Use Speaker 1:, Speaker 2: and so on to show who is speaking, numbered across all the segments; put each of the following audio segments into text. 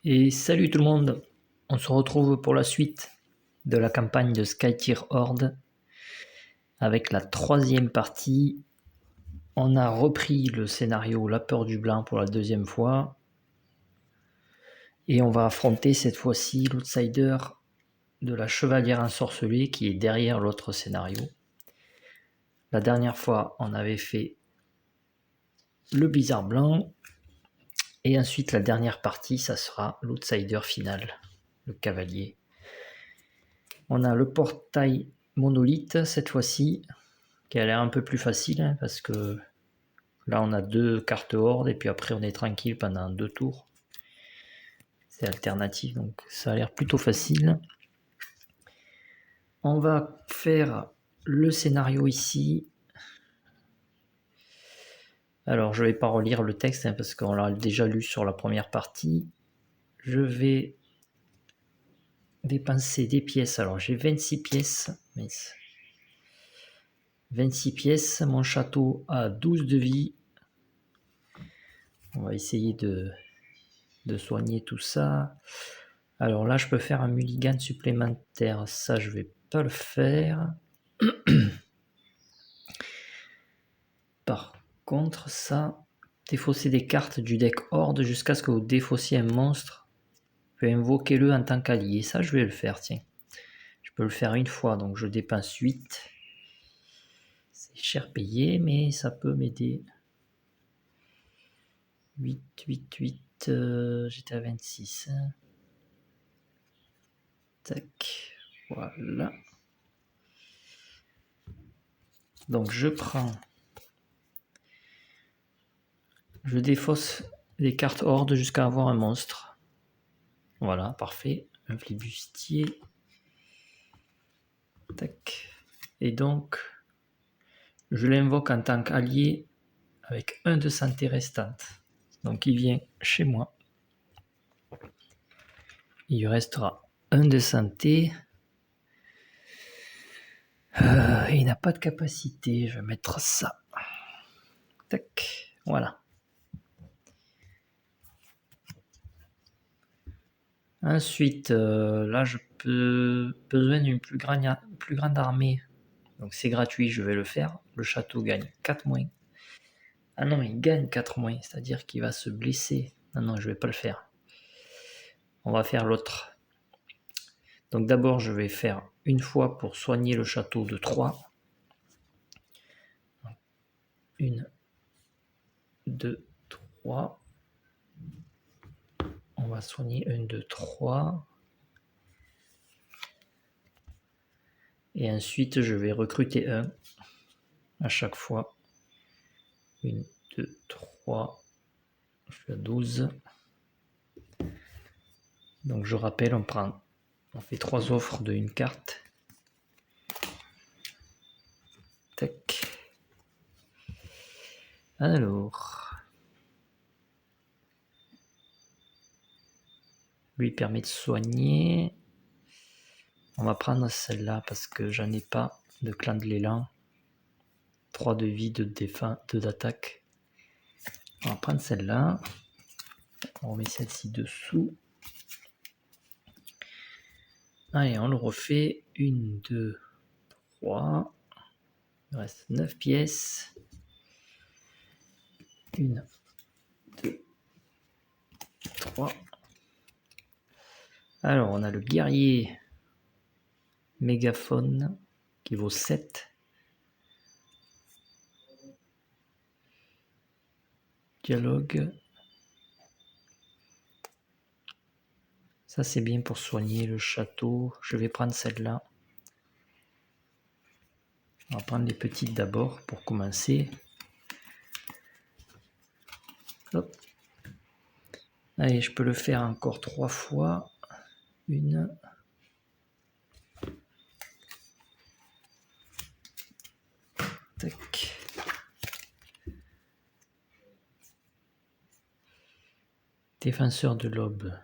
Speaker 1: Et salut tout le monde, on se retrouve pour la suite de la campagne de Skytear Horde avec la troisième partie. On a repris le scénario La peur du blanc pour la deuxième fois et on va affronter cette fois-ci l'outsider de la chevalière ensorcelée qui est derrière l'autre scénario. La dernière fois on avait fait le blizzard blanc et ensuite la dernière partie ça sera l'outsider final, le cavalier. On a le portail monolithe cette fois-ci, qui a l'air un peu plus facile, hein, parce que là on a 2 cartes horde et puis après on est tranquille pendant 2 tours. C'est alternatif, donc ça a l'air plutôt facile. On va faire le scénario ici. Alors je ne vais pas relire le texte, hein, parce qu'on l'a déjà lu sur la première partie. Je vais dépenser des pièces. Alors j'ai 26 pièces. 26 pièces. Mon château a 12 de vie. On va essayer de soigner tout ça. Alors là, je peux faire un mulligan supplémentaire. Ça, je vais pas le faire. Par contre, ça, défausser des cartes du deck horde jusqu'à ce que vous défaussiez un monstre. Puis invoquez-le en tant qu'allié. Ça, je vais le faire, tiens. Je peux le faire une fois, donc je dépense 8. C'est cher payé, mais ça peut m'aider. 8, 8, 8. J'étais à 26. Tac. Voilà. Donc je prends. Je défausse les cartes horde jusqu'à avoir un monstre. Voilà, parfait. Un flibustier. Tac. Et donc, je l'invoque en tant qu'allié avec 1 de santé restante. Donc il vient chez moi. Il restera 1 de santé. Il n'a pas de capacité. Je vais mettre ça. Tac. Voilà. Ensuite, là, je peux besoin d'une plus grande armée. Donc c'est gratuit, je vais le faire. Le château gagne 4 moins. Ah non, il gagne 4 moins, c'est-à-dire qu'il va se blesser. Non, je vais pas le faire. On va faire l'autre. Donc d'abord, je vais faire une fois pour soigner le château de 3. 1, 2, 3. On va soigner 1, 2, 3. Et ensuite, je vais recruter 1 à chaque fois. 1, 2, 3. Je suis à 12. Donc je rappelle, on fait 3 offres de une carte. Tac. Alors, lui permet de soigner. On va prendre celle-là parce que j'en ai pas de clan de l'élan. 3 de vie, 2 de défense, 2 d'attaque. On va prendre celle-là. On remet celle-ci dessous. Allez, on le refait. 1, 2, 3. Il reste 9 pièces. 1, 2, 3. Alors, on a le guerrier mégaphone qui vaut 7. Dialogue. Ça, c'est bien pour soigner le château. Je vais prendre celle-là. On va prendre les petites d'abord pour commencer. Hop. Allez, je peux le faire encore 3 fois. 1. Tac. Défenseur de l'aube.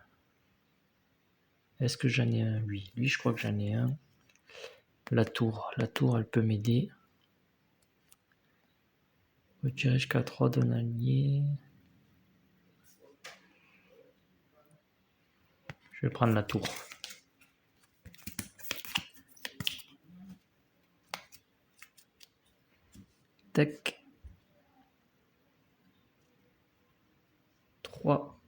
Speaker 1: Est-ce que j'en ai un? Oui, lui je crois que j'en ai un. La tour elle peut m'aider. Retirer jusqu'à 3 d'un allié. Je vais prendre la tour. Tac. 3.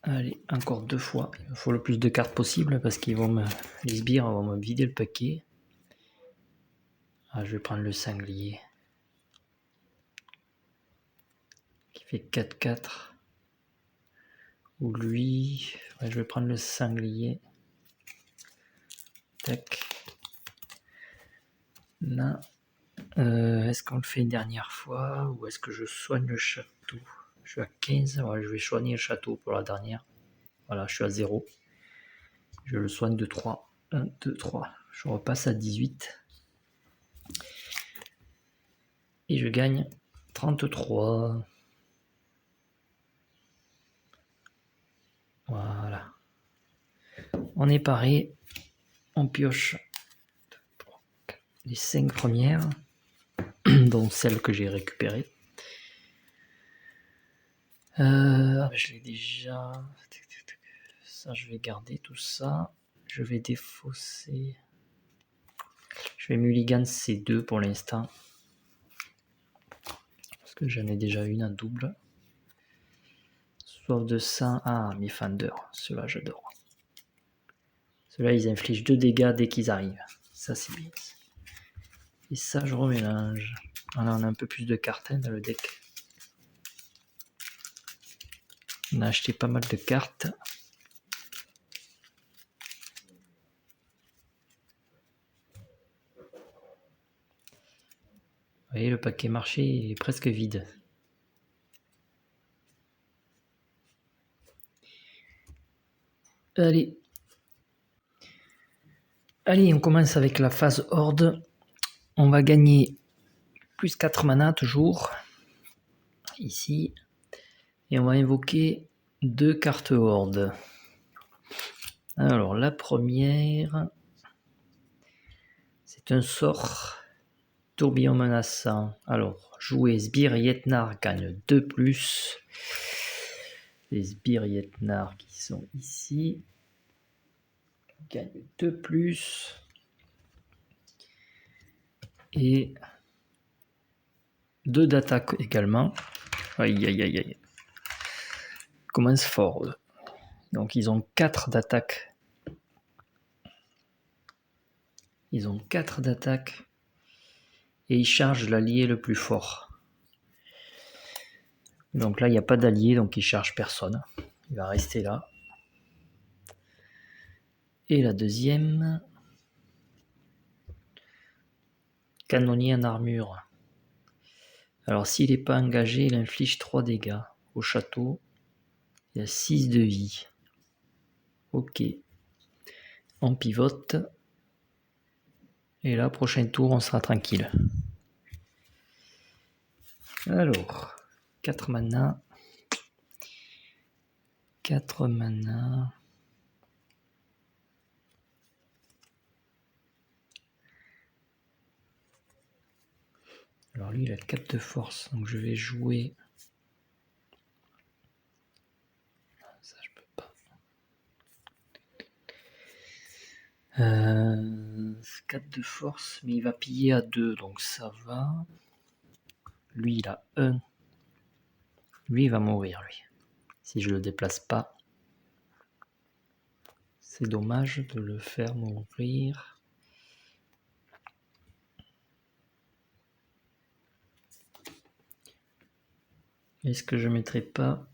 Speaker 1: Allez, encore 2 fois. Il me faut le plus de cartes possible parce qu'ils vont les sbires vont me vider le paquet. Ah, je vais prendre le sanglier. Qui fait 4-4. Ou lui. Ouais, je vais prendre le sanglier. Tac. Là. Est-ce qu'on le fait une dernière fois ou est-ce que je soigne le château? Je suis à 15. Ouais, je vais soigner le château pour la dernière. Voilà, je suis à 0. Je le soigne de 3. 1, 2, 3. Je repasse à 18. Et je gagne 33. Voilà. On est paré. On pioche les 5 premières, dont celle que j'ai récupérée. Je l'ai déjà. Ça, je vais garder tout ça. Je vais défausser. Je vais mulligan ces 2 pour l'instant. Parce que j'en ai déjà une en double. Soif de sang. Ah, mes fenders. Ceux-là, j'adore. Ceux-là, ils infligent 2 dégâts dès qu'ils arrivent. Ça, c'est bien. Et ça, je remélange. Voilà, on a un peu plus de cartes dans le deck. On a acheté pas mal de cartes. Vous voyez, le paquet marché est presque vide. Allez. Allez, on commence avec la phase horde. On va gagner plus 4 mana toujours. Ici. Et on va invoquer 2 cartes horde. Alors, la première, c'est un sort tourbillon menaçant. Alors, jouer Sbire Yetnar gagne 2+. Les Sbire Yetnar qui sont ici gagnent 2+. Et 2 d'attaque également. Aïe aïe aïe aïe. Commence fort. Donc ils ont 4 d'attaque. Ils ont 4 d'attaque. Et ils chargent l'allié le plus fort. Donc là, il n'y a pas d'allié, donc il ne charge personne. Il va rester là. Et la deuxième. Canonnier en armure. Alors s'il n'est pas engagé, il inflige 3 dégâts. Au château, il y a 6 de vie. Ok. On pivote. Et là, prochain tour, on sera tranquille. Alors, 4 mana. 4 mana. Alors lui, il a 4 de force, donc je vais jouer... Ça, je peux pas. 4 de force, mais il va piller à 2, donc ça va. Lui, il a 1. Lui, il va mourir, lui. Si je le déplace pas. C'est dommage de le faire mourir. Est-ce que je mettrai pas...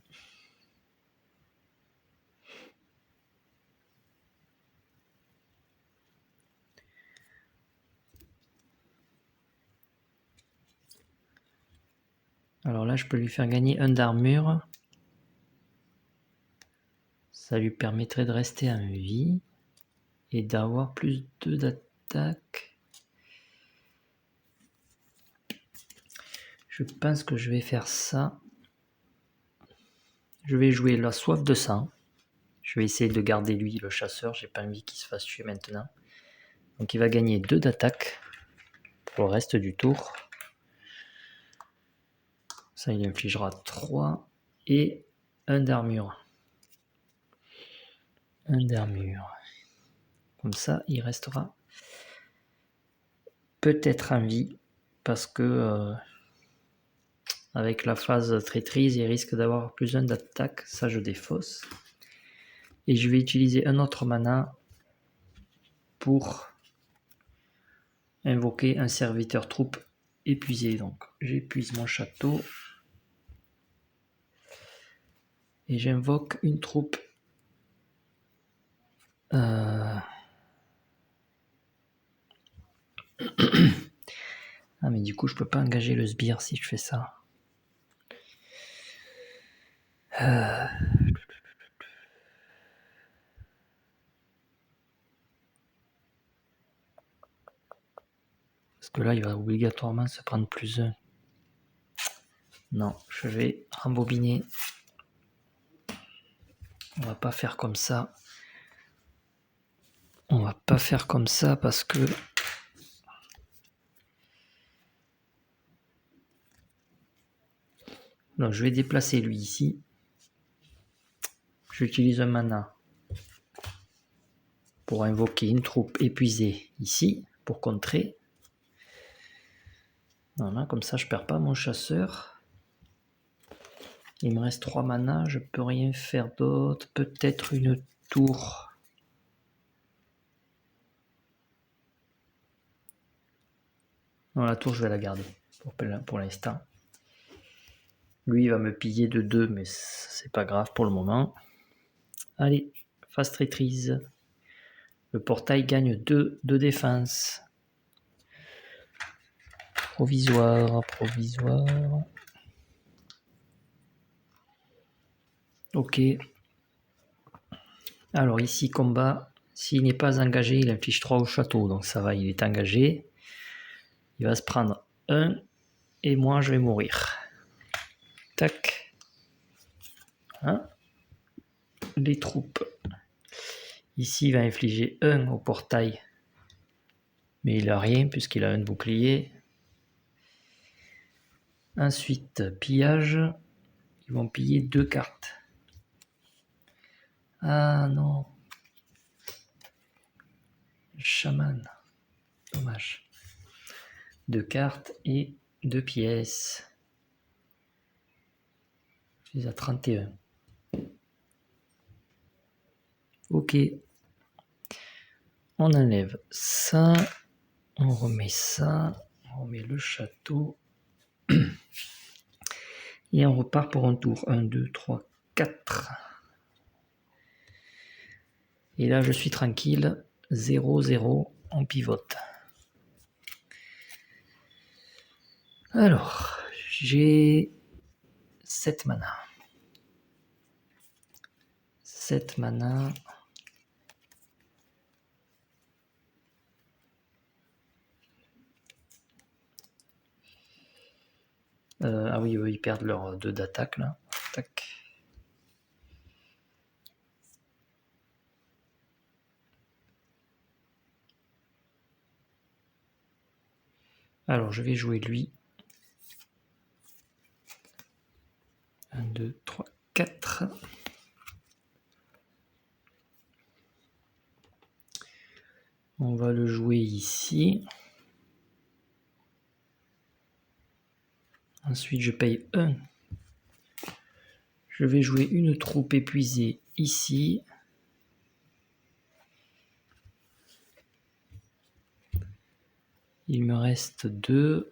Speaker 1: Alors là, je peux lui faire gagner 1 d'armure. Ça lui permettrait de rester en vie. Et d'avoir plus 2 d'attaque. Je pense que je vais faire ça. Je vais jouer la soif de sang. Je vais essayer de garder lui, le chasseur. J'ai pas envie qu'il se fasse tuer maintenant. Donc il va gagner 2 d'attaque pour le reste du tour. Ça, il infligera 3 et 1 d'armure. un d'armure. Comme ça, il restera peut-être en vie, parce que avec la phase traîtrise, il risque d'avoir plus un d'attaque. Ça, je défausse. Et je vais utiliser un autre mana pour invoquer un serviteur troupe épuisé. Donc, j'épuise mon château. Et j'invoque une troupe. Ah, mais du coup, je peux pas engager le sbire si je fais ça. Parce que là, il va obligatoirement se prendre plus 1. Non, je vais rembobiner. On va pas faire comme ça. On va pas faire comme ça parce que... Donc, je vais déplacer lui ici. J'utilise un mana pour invoquer une troupe épuisée ici, pour contrer. Voilà, comme ça je perds pas mon chasseur. Il me reste 3 manas, je peux rien faire d'autre. Peut-être une tour. Non, la tour je vais la garder pour l'instant. Lui il va me piller de 2, mais c'est pas grave pour le moment. Allez, phase traîtrise. Le portail gagne 2 de défense. Provisoire. Ok. Alors ici, combat. S'il n'est pas engagé, il inflige 3 au château. Donc ça va, il est engagé. Il va se prendre 1. Et moi, je vais mourir. Tac. Hein, les troupes. Ici, il va infliger 1 au portail. Mais il n'a rien puisqu'il a un bouclier. Ensuite, pillage. Ils vont piller 2 cartes. Ah non. Chaman. Dommage. 2 cartes et 2 pièces. Je suis à 31. Ok. On enlève ça. On remet ça. On remet le château. Et on repart pour un tour. 1, 2, 3, 4. Et là, je suis tranquille. 0, 0. On pivote. Alors, j'ai 7 mana. 7 mana. Ah oui, eux, ils perdent leurs 2 d'attaque là. Tac. Alors, je vais jouer lui. 1, 2, 3, 4. On va le jouer ici. Ensuite, je paye 1. Je vais jouer une troupe épuisée ici. Il me reste 2.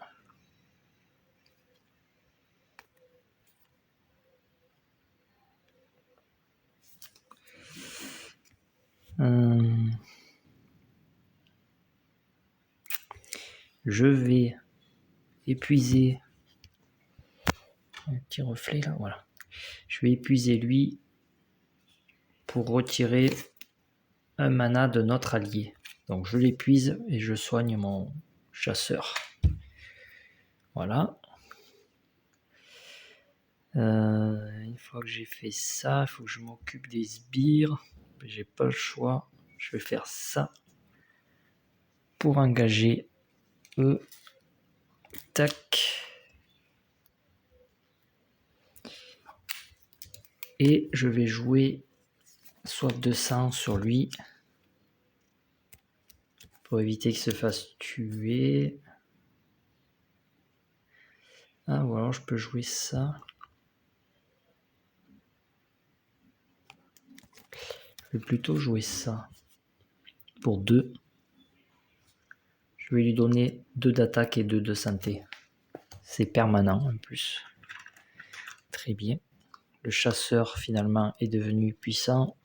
Speaker 1: Je vais épuiser un petit reflet là, voilà. Je vais épuiser lui pour retirer un mana de notre allié. Donc je l'épuise et je soigne mon chasseur. Voilà. Une fois que j'ai fait ça, il faut que je m'occupe des sbires. J'ai pas le choix. Je vais faire ça pour engager eux. Tac. Et je vais jouer soif de sang sur lui. Pour éviter qu'il se fasse tuer. Ah, ou alors je peux jouer ça. Je vais plutôt jouer ça. Pour 2. Je vais lui donner 2 d'attaque et 2 de santé. C'est permanent en plus. Très bien. Le chasseur finalement est devenu puissant.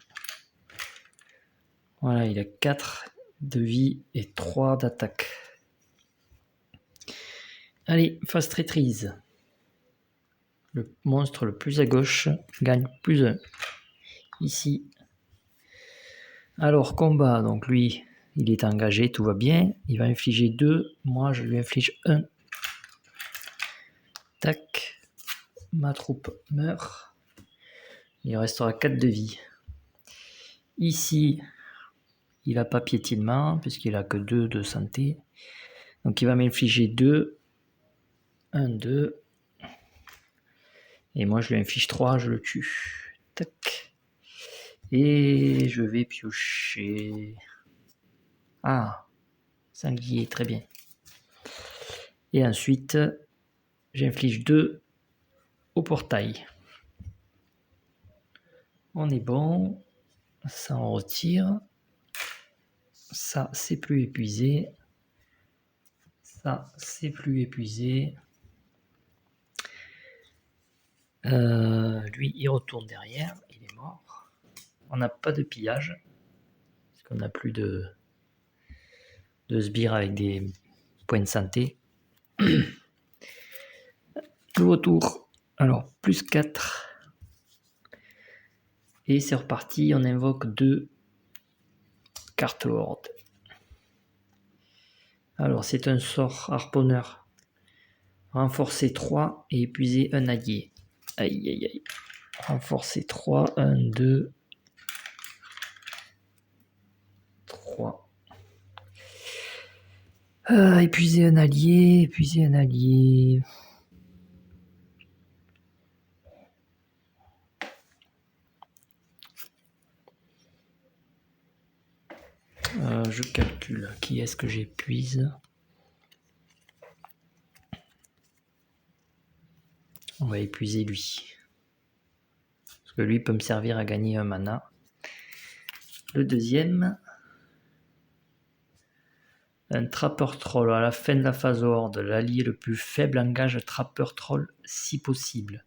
Speaker 1: Voilà, il a 4 de vie et 3 d'attaque. Allez, phase traîtrise. Le monstre le plus à gauche gagne plus 1. Ici. Alors, combat. Donc lui, il est engagé, tout va bien. Il va infliger 2. Moi, je lui inflige 1. Tac. Ma troupe meurt. Il restera 4 de vie. Ici, il n'a pas piétinement, puisqu'il n'a que 2 de santé. Donc il va m'infliger 2. 1, 2. Et moi, je lui inflige 3, je le tue. Tac. Et je vais piocher. Ah, sanglier, très bien. Et ensuite, j'inflige 2 au portail. On est bon. Ça, on retire. Ça, c'est plus épuisé. Ça, c'est plus épuisé. Lui, il retourne derrière. Il est mort. On n'a pas de pillage. Parce qu'on n'a plus de sbires avec des points de santé. Nouveau tour. Alors, plus 4. Et c'est reparti. On invoque 2 cartes horde. Alors, c'est un sort harponneur. Renforcer 3 et épuiser un allié. Aïe, aïe, aïe. Renforcer 3. 1, 2, 3. Épuiser un allié. Épuiser un allié. Je calcule. Qui est-ce que j'épuise? On va épuiser lui. Parce que lui peut me servir à gagner un mana. Le deuxième. Un trappeur troll. À la fin de la phase horde, l'allié le plus faible engage trappeur troll si possible.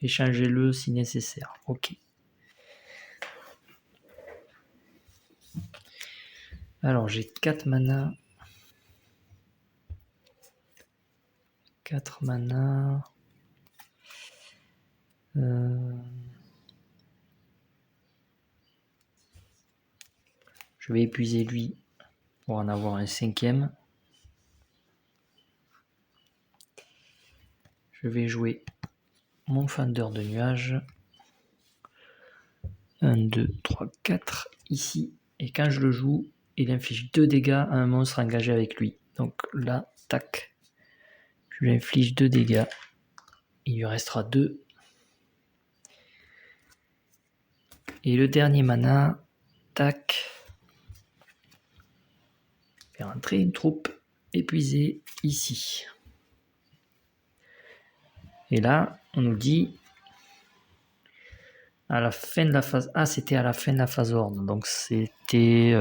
Speaker 1: Échangez-le si nécessaire. Ok. Alors j'ai 4 mana. 4 mana. Je vais épuiser lui pour en avoir un 5e. Je vais jouer mon fendeur de nuages. 1, 2, 3, 4 ici. Et quand je le joue, il inflige 2 dégâts à un monstre engagé avec lui. Donc là, tac. Je lui inflige 2 dégâts. Il lui restera 2. Et le dernier mana, tac. Faire entrer une troupe épuisée ici. Et là, on nous dit à la fin de la phase. Ah, c'était à la fin de la phase horde. Donc c'était.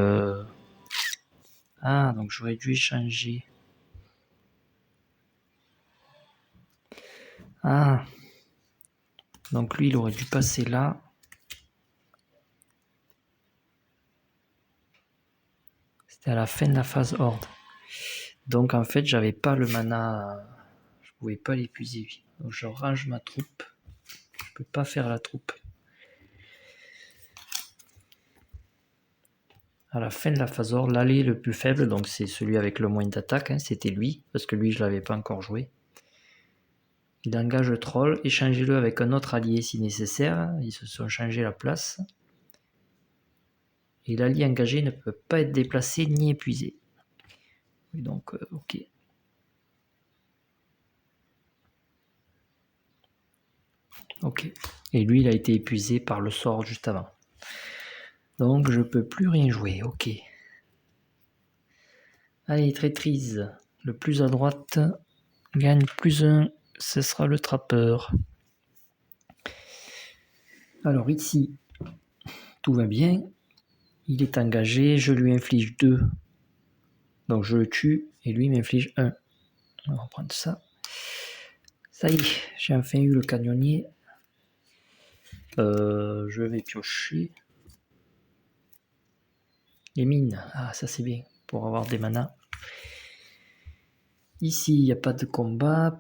Speaker 1: Ah, donc j'aurais dû échanger. Ah. Donc lui, il aurait dû passer là. C'était à la fin de la phase horde. Donc en fait, j'avais pas le mana. Je pouvais pas l'épuiser. Donc je range ma troupe. Je peux pas faire la troupe. À la fin de la phase horde, l'allié le plus faible, donc c'est celui avec le moins d'attaque, hein, c'était lui, parce que lui je l'avais pas encore joué. Il engage le troll, échangez-le avec un autre allié si nécessaire, ils se sont changés la place. Et l'allié engagé ne peut pas être déplacé ni épuisé. Donc, ok. Ok. Et lui, il a été épuisé par le sort juste avant. Donc je peux plus rien jouer, ok. Allez, traîtrise. Le plus à droite gagne +1, ce sera le trappeur. Alors ici, tout va bien. Il est engagé, je lui inflige 2. Donc je le tue et lui m'inflige 1. On va prendre ça. Ça y est, j'ai enfin eu le canonnier. Je vais piocher. Les mines, ah ça c'est bien, pour avoir des manas. Ici, il n'y a pas de combat,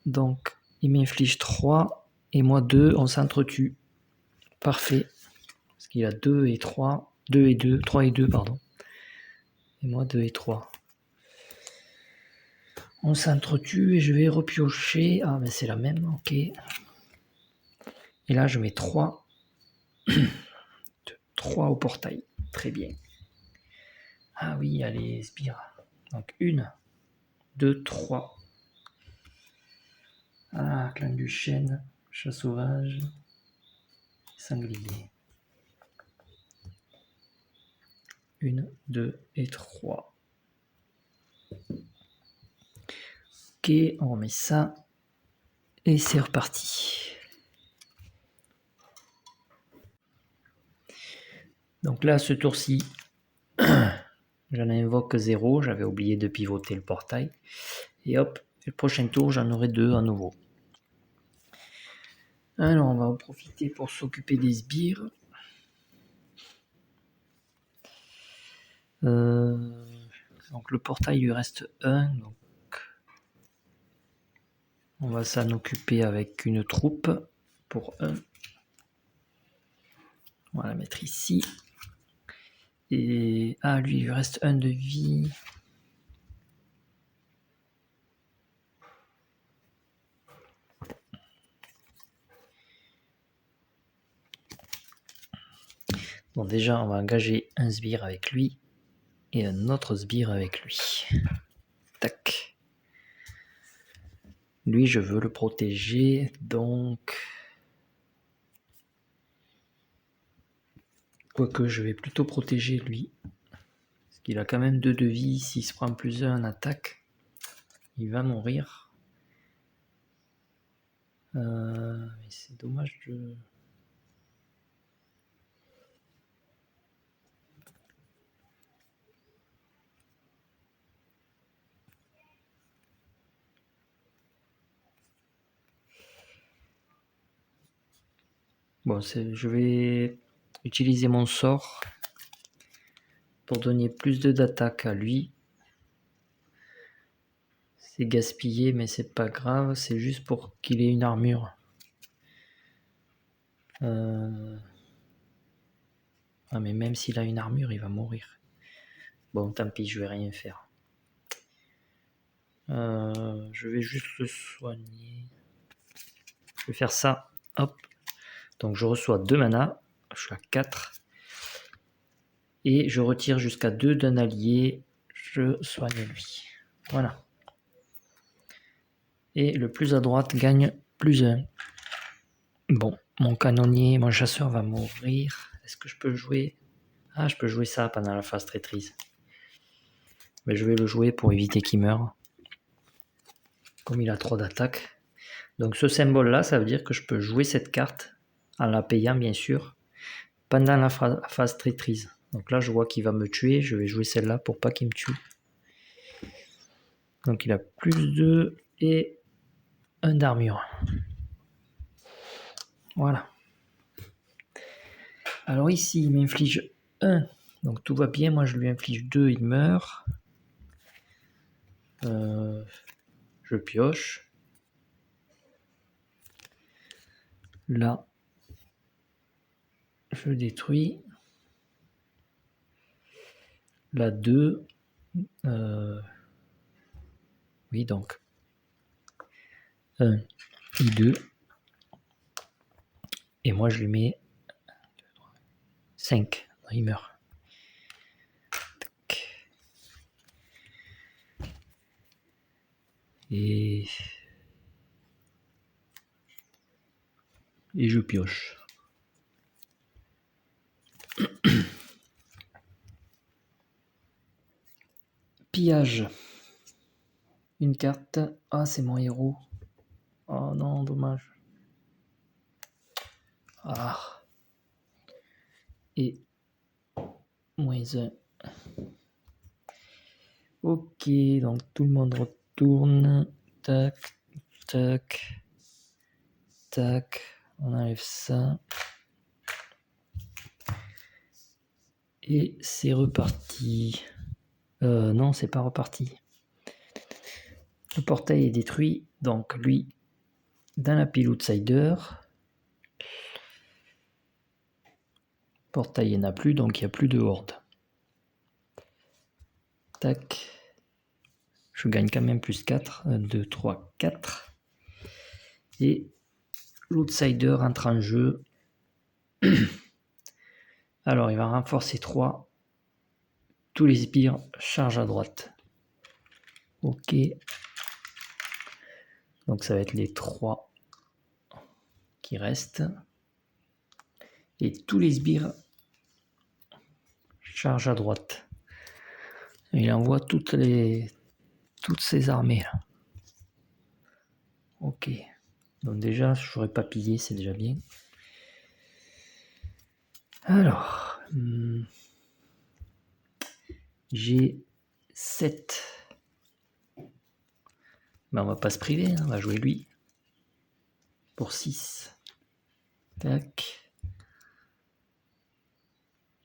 Speaker 1: donc il m'inflige 3, et moi 2, on s'entretue. Parfait, parce qu'il a 2 et 3, 2 et 2, 3 et 2, pardon. Et moi 2 et 3. On s'entretue et je vais repiocher. Ah, mais c'est la même, ok. Et là, je mets 3. 3 au portail, très bien. Ah oui, allez, sbires. Donc 1, 2, 3. Ah, clan du chêne, chat sauvage, sanglier. 1, 2 et 3. Ok, on remet ça. Et c'est reparti. Donc là, ce tour-ci, j'en invoque 0. J'avais oublié de pivoter le portail. Et hop, le prochain tour, j'en aurai 2 à nouveau. Alors, on va en profiter pour s'occuper des sbires. Donc le portail lui reste 1. Donc on va s'en occuper avec une troupe pour 1. On va la mettre ici. Et ah, lui, il lui reste 1 de vie. Bon, déjà, on va engager un sbire avec lui et un autre sbire avec lui. Tac. Lui, je veux le protéger, donc... Quoique, je vais plutôt protéger lui. Parce qu'il a quand même 2 de vie. S'il se prend +1 en attaque, il va mourir. Mais c'est dommage de... Bon, je vais utiliser mon sort pour donner plus d'attaque à lui. C'est gaspillé, mais c'est pas grave, c'est juste pour qu'il ait une armure. Ah, mais même s'il a une armure, il va mourir. Bon, tant pis, je vais rien faire. Je vais juste le soigner. Je vais faire ça. Hop. Donc je reçois 2 mana. Je suis à 4. Et je retire jusqu'à 2 d'un allié. Je soigne lui. Voilà. Et le plus à droite gagne +1. Bon, mon canonnier, mon chasseur va mourir. Est-ce que je peux jouer? Ah, je peux jouer ça pendant la phase traîtrise. Mais je vais le jouer pour éviter qu'il meure. Comme il a 3 d'attaque. Donc ce symbole-là, ça veut dire que je peux jouer cette carte, en la payant bien sûr, pendant la phase traîtrise. Donc là, je vois qu'il va me tuer. Je vais jouer celle-là pour pas qu'il me tue. Donc il a +2 et 1 d'armure. Voilà. Alors ici, il m'inflige 1. Donc tout va bien. Moi, je lui inflige 2. Il meurt. Je pioche. Là, je détruis. Là, 2. Oui, donc 1 et 2. Et moi, je lui mets 5. Il meurt. Et je pioche. pillage. Une carte. Ah, c'est mon héros. Oh non, dommage. Ah. Et -1. Ok, donc tout le monde retourne. Tac, tac, tac. On enlève ça. Et c'est reparti. Non, c'est pas reparti. Le portail est détruit. Donc lui, dans la pile outsider. Portail, il n'y en a plus, donc il n'y a plus de horde. Tac. Je gagne quand même plus 4. 1, 2, 3, 4. Et l'outsider entre en jeu. Alors, il va renforcer 3. Tous les sbires chargent à droite. Ok. Donc, ça va être les 3 qui restent. Et tous les sbires chargent à droite. Il envoie toutes ces armées là. Ok. Donc déjà, je n'aurais pas pillé, c'est déjà bien. Alors, j'ai 7. Ben, on va pas se priver, on va jouer lui. Pour 6. Tac.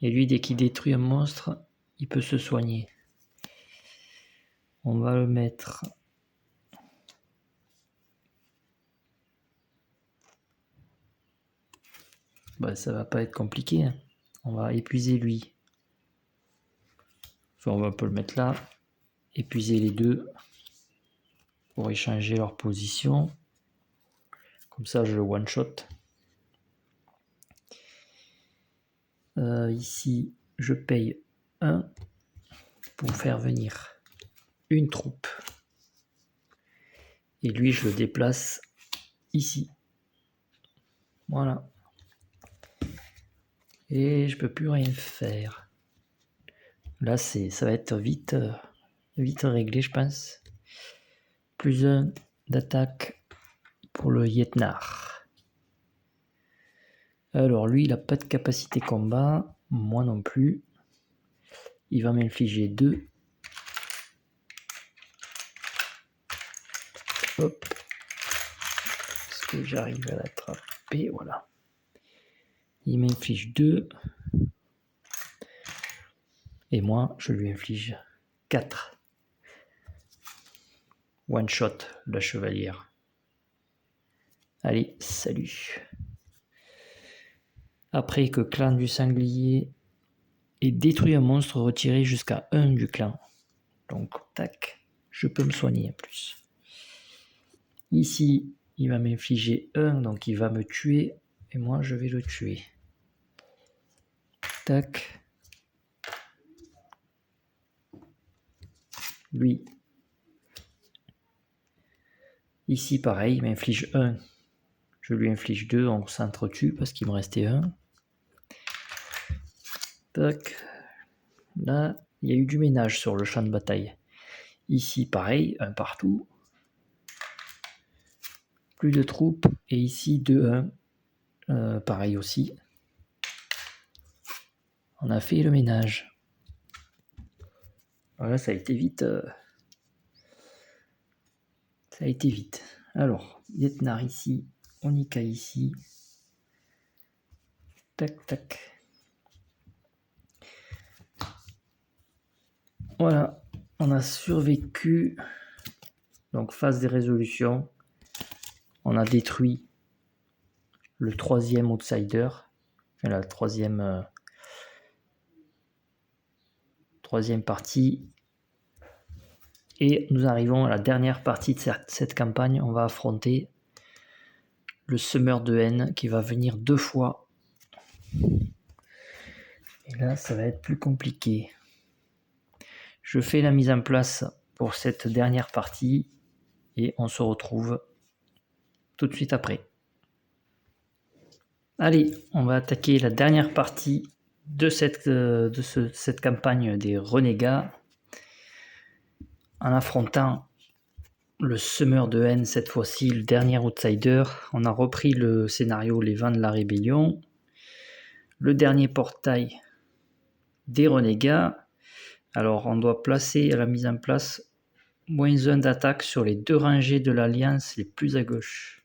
Speaker 1: Et lui, dès qu'il détruit un monstre, il peut se soigner. On va le mettre... Bah, ça va pas être compliqué. Hein. On va épuiser lui. Enfin, on va un peu le mettre là. Épuiser les deux. Pour échanger leur position. Comme ça, je le one-shot. Ici, je paye 1 pour faire venir une troupe. Et lui, je le déplace ici. Voilà. Et je peux plus rien faire. Là, ça va être vite réglé, je pense. Plus 1 d'attaque pour le Yetnar. Alors, lui, il n'a pas de capacité combat. Moi non plus. Il va m'infliger 2. Hop. Est-ce que j'arrive à l'attraper? Voilà. Il m'inflige 2. Et moi, je lui inflige 4. One shot, la chevalière. Allez, salut. Après que clan du sanglier ait détruit un monstre, retiré jusqu'à 1 du clan. Donc, tac, je peux me soigner en plus. Ici, il va m'infliger 1, donc il va me tuer. Et moi, je vais le tuer. Tac. Lui. Ici, pareil, il m'inflige 1. Je lui inflige 2, on s'entretue parce qu'il me restait 1. Tac. Là, il y a eu du ménage sur le champ de bataille. Ici, pareil, 1 partout. Plus de troupes. Et ici, 2-1. Pareil aussi. On a fait le ménage. Voilà, ça a été vite. Ça a été vite. Alors, Yetnar ici. Onika ici. Tac, tac. Voilà, on a survécu. Donc, phase des résolutions. On a détruit le 3e outsider. Enfin, la troisième partie. Et nous arrivons à la dernière partie de cette campagne. On va affronter le semeur de haine qui va venir 2 fois. Et là, ça va être plus compliqué. Je fais la mise en place pour cette dernière partie et on se retrouve tout de suite après. Allez, on va attaquer la dernière partie de cette campagne des renégats. en affrontant le semeur de haine, cette fois-ci le dernier outsider. On a repris le scénario Les Vents de la Rébellion, le dernier portail des renégats. Alors on doit placer à la mise en place -1 d'attaque sur les 2 rangées de l'alliance les plus à gauche.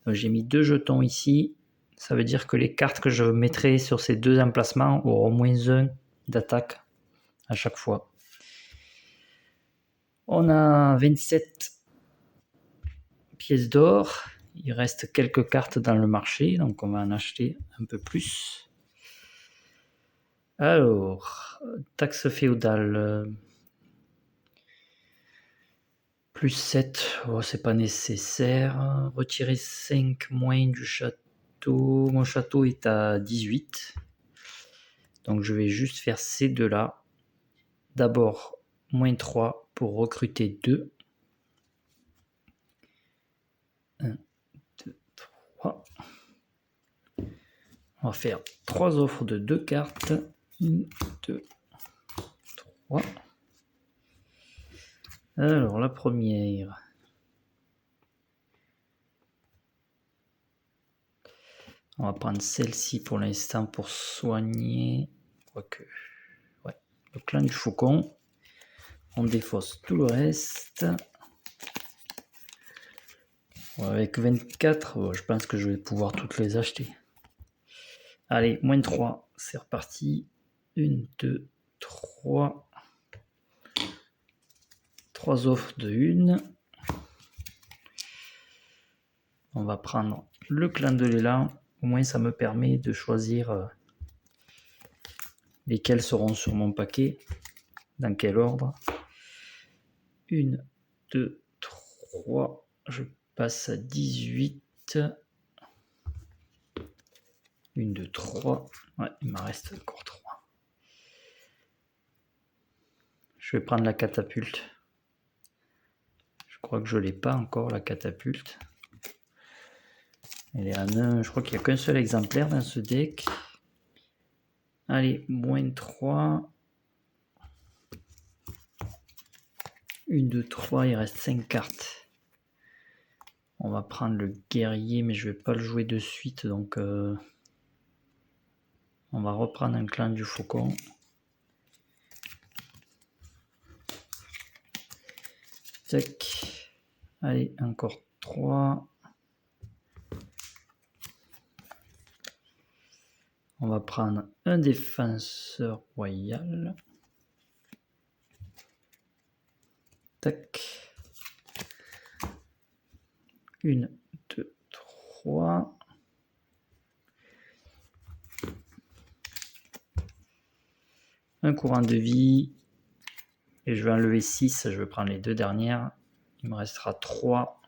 Speaker 1: Donc j'ai mis 2 jetons ici, ça veut dire que les cartes que je mettrai sur ces 2 emplacements auront -1 d'attaque à chaque fois. On a 27 pièces d'or, il reste quelques cartes dans le marché, donc on va en acheter un peu plus. Alors, taxe féodale, plus 7, oh, c'est pas nécessaire. Retirer 5 moins du château, mon château est à 18. Donc je vais juste faire ces deux-là. D'abord, -3 pour recruter 2. 1, 2, 3. On va faire 3 offres de 2 cartes. 1, 2, 3. Alors, la première. On va prendre celle-ci pour l'instant pour soigner. Quoique. Ouais. Le clan du faucon. On défausse tout le reste. Avec 24, je pense que je vais pouvoir toutes les acheter. Allez, -3, c'est reparti. 1, 2, 3. 3 offres de 1. On va prendre le clan de l'élan. Au moins, ça me permet de choisir lesquels seront sur mon paquet. Dans quel ordre. 1, 2, 3. Je passe à 18. 1, 2, 3. Ouais, il m'en reste encore 3. Je vais prendre la catapulte. Je crois que je ne l'ai pas encore, la catapulte. Elle est à 9. Je crois qu'il n'y a qu'un seul exemplaire dans ce deck. Allez, -3. 1, 2, 3. Il reste 5 cartes. On va prendre le guerrier, mais je ne vais pas le jouer de suite. Donc, on va reprendre un clan du faucon. Tac. Allez, encore 3. On va prendre un défenseur royal. Tac. 1, 2, 3. Un courant de vie. Et je vais enlever 6. Je vais prendre les 2 dernières. Il me restera 3.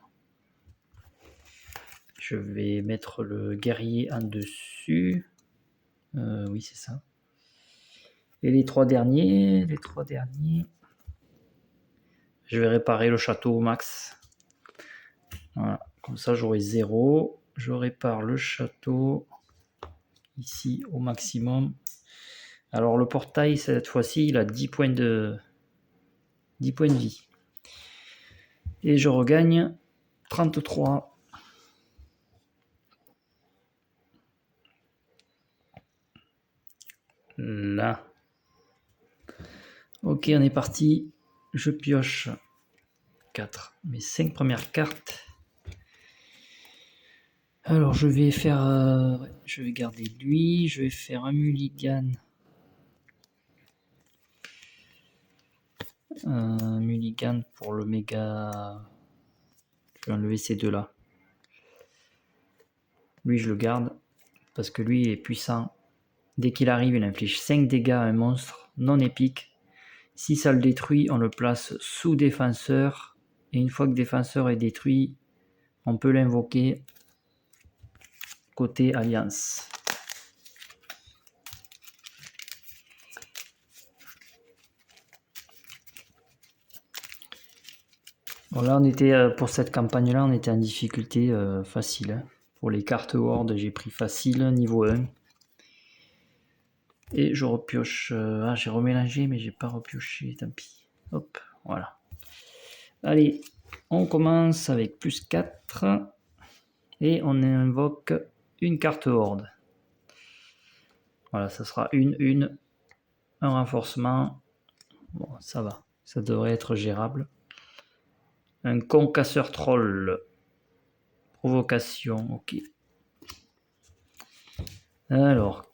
Speaker 1: Je vais mettre le guerrier en dessus. Oui, c'est ça. Et les 3 derniers. Je vais réparer le château au max. Voilà. Comme ça, j'aurai 0. Je répare le château ici au maximum. Alors, le portail, cette fois-ci, il a 10 points de vie. Et je regagne 33. Là. Ok, on est parti. Je pioche 4. Mes 5 premières cartes. Alors, je vais faire... je vais garder lui. Je vais faire un mulligan. Un mulligan pour le méga... Je vais enlever ces deux-là. Lui, je le garde. Parce que lui est puissant. Dès qu'il arrive, il inflige 5 dégâts à un monstre non épique. Si ça le détruit, on le place sous défenseur. Et une fois que défenseur est détruit, on peut l'invoquer côté alliance. Bon, là, on était, pour cette campagne-là, on était en difficulté facile. Hein. Pour les cartes Horde, j'ai pris facile, niveau 1. Et je repioche... j'ai remélangé, mais j'ai pas repioché, tant pis. Hop, voilà. Allez, on commence avec plus 4 et on invoque une carte horde. Voilà, ça sera un renforcement. Bon, ça va, ça devrait être gérable. Un concasseur troll. Provocation, ok. Alors,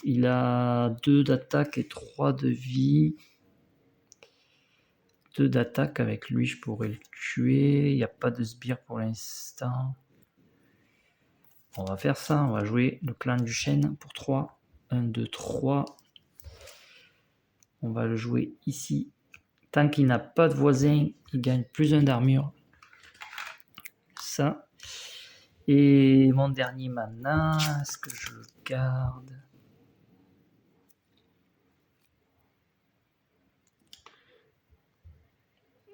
Speaker 1: il a 2 d'attaque et 3 de vie. 2 d'attaque, avec lui je pourrais le tuer. Il n'y a pas de sbire pour l'instant. On va faire ça, on va jouer le clan du chêne pour 3. 1, 2, 3. On va le jouer ici. Tant qu'il n'a pas de voisin, il gagne plus 1 d'armure. Ça. Et mon dernier mana, est-ce que je le garde?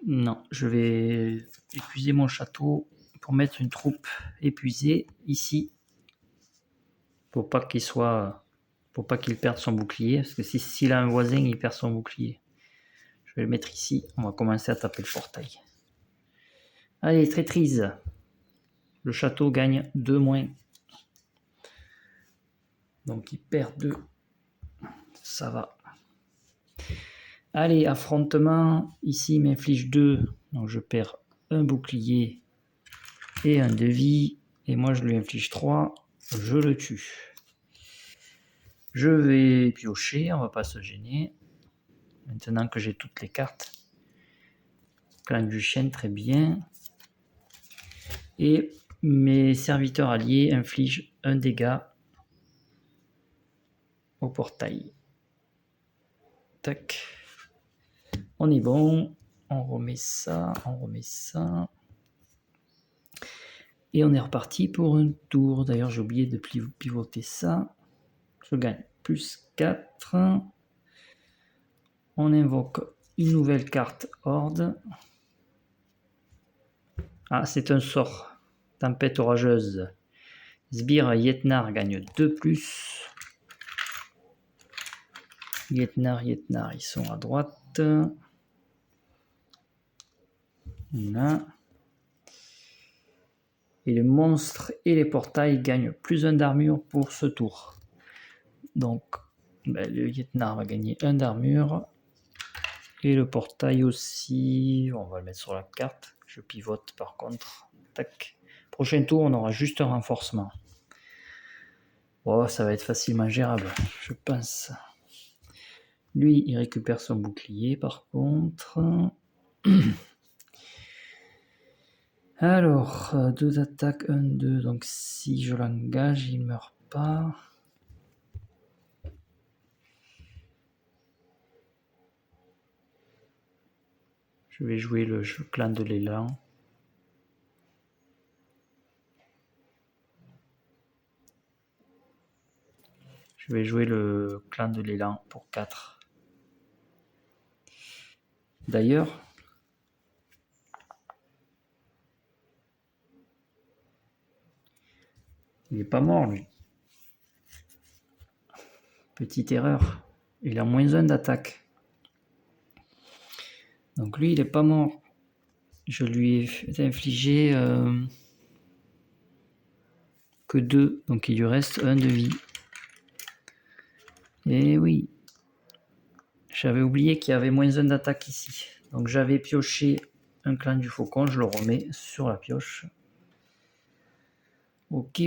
Speaker 1: Non, je vais épuiser mon château pour mettre une troupe épuisée ici. Pour pas qu'il perde son bouclier. Parce que s'il a un voisin, il perd son bouclier. Je vais le mettre ici. On va commencer à taper le portail. Allez, traîtrise. Le château gagne 2 moins. Donc il perd 2. Ça va. Allez, affrontement. Ici, il m'inflige 2. Donc je perds un bouclier et un de vie. Et moi, je lui inflige 3. Je le tue. Je vais piocher. On va pas se gêner. Maintenant que j'ai toutes les cartes. Clan du chêne, très bien. Et mes serviteurs alliés infligent un dégât au portail. Tac. On est bon. On remet ça. Et on est reparti pour un tour. D'ailleurs, j'ai oublié de pivoter ça. Je gagne plus 4. On invoque une nouvelle carte horde. Ah, c'est un sort. Tempête orageuse. Sbire et Yetnar gagnent 2+. Yetnar, ils sont à droite. Là. Et les monstres et les portails gagnent plus 1 d'armure pour ce tour. Donc, le Yetnar va gagner 1 d'armure. Et le portail aussi. On va le mettre sur la carte. Je pivote par contre. Tac. Prochain tour, on aura juste un renforcement. Oh, ça va être facilement gérable, je pense. Lui, il récupère son bouclier par contre. Alors, 2 d'attaque, 1, 2. Donc si je l'engage, il meurt pas. Je vais jouer le clan de l'élan. Je vais jouer le clan de l'élan pour 4. D'ailleurs, il n'est pas mort lui. Petite erreur. Il a moins 1 d'attaque. Donc lui, il n'est pas mort. Je lui ai infligé que 2. Donc il lui reste 1 de vie. Et oui. J'avais oublié qu'il y avait moins 1 d'attaque ici. Donc j'avais pioché un clan du faucon. Je le remets sur la pioche. Ok,